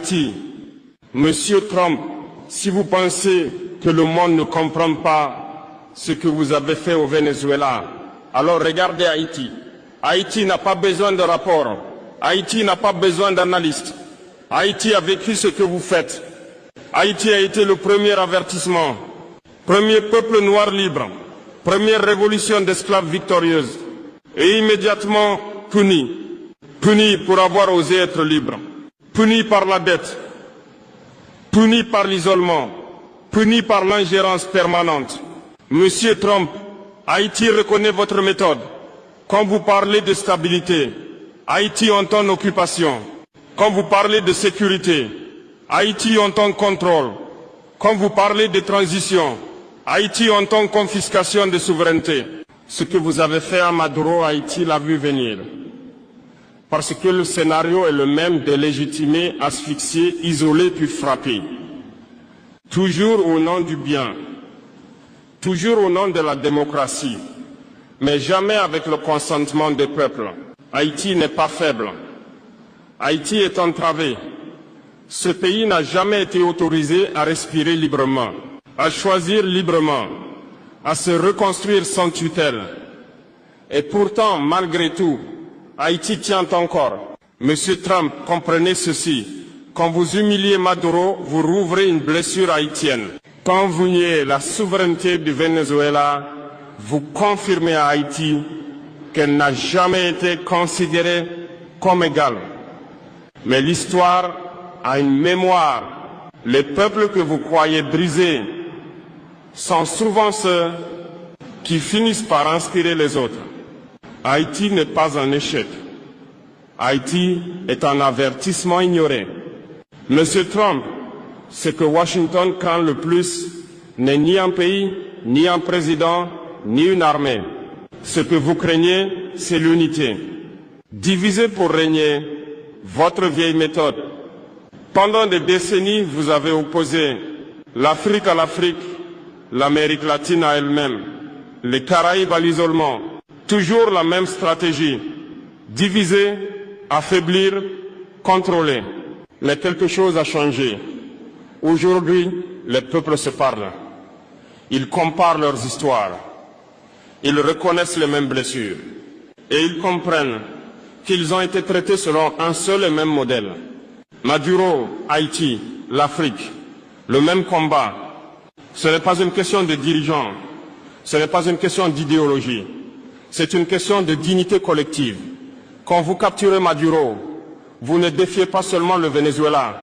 Haïti. Monsieur Trump, si vous pensez que le monde ne comprend pas ce que vous avez fait au Venezuela, alors regardez Haïti. Haïti n'a pas besoin de rapport. Haïti n'a pas besoin d'analystes. Haïti a vécu ce que vous faites. Haïti a été le premier avertissement, premier peuple noir libre, première révolution d'esclaves victorieuse, et immédiatement puni. Puni pour avoir osé être libre, puni par la dette, puni par l'isolement, puni par l'ingérence permanente. Monsieur Trump, Haïti reconnaît votre méthode. Quand vous parlez de stabilité, Haïti entend occupation. Quand vous parlez de sécurité, Haïti entend contrôle. Quand vous parlez de transition, Haïti entend confiscation de souveraineté. Ce que vous avez fait à Maduro, Haïti l'a vu venir. Parce que le scénario est le même de légitimer, asphyxier, isoler puis frapper. Toujours au nom du bien, toujours au nom de la démocratie, mais jamais avec le consentement des peuples. Haïti n'est pas faible. Haïti est entravé. Ce pays n'a jamais été autorisé à respirer librement, à choisir librement, à se reconstruire sans tutelle. Et pourtant, malgré tout, Haïti tient encore. Monsieur Trump, comprenez ceci. Quand vous humiliez Maduro, vous rouvrez une blessure haïtienne. Quand vous niez la souveraineté du Venezuela, vous confirmez à Haïti qu'elle n'a jamais été considérée comme égale. Mais l'histoire a une mémoire. Les peuples que vous croyez brisés sont souvent ceux qui finissent par inspirer les autres. Haïti n'est pas un échec. Haïti est un avertissement ignoré. Monsieur Trump, ce que Washington craint le plus n'est ni un pays, ni un président, ni une armée. Ce que vous craignez, c'est l'unité. Diviser pour régner, votre vieille méthode. Pendant des décennies, vous avez opposé l'Afrique à l'Afrique, l'Amérique latine à elle-même, les Caraïbes à l'isolement. Toujours la même stratégie. Diviser, affaiblir, contrôler. Mais quelque chose a changé. Aujourd'hui, les peuples se parlent. Ils comparent leurs histoires. Ils reconnaissent les mêmes blessures. Et ils comprennent qu'ils ont été traités selon un seul et même modèle. Maduro, Haïti, l'Afrique, le même combat. Ce n'est pas une question de dirigeants. Ce n'est pas une question d'idéologie. C'est une question de dignité collective. Quand vous capturez Maduro, vous ne défiez pas seulement le Venezuela,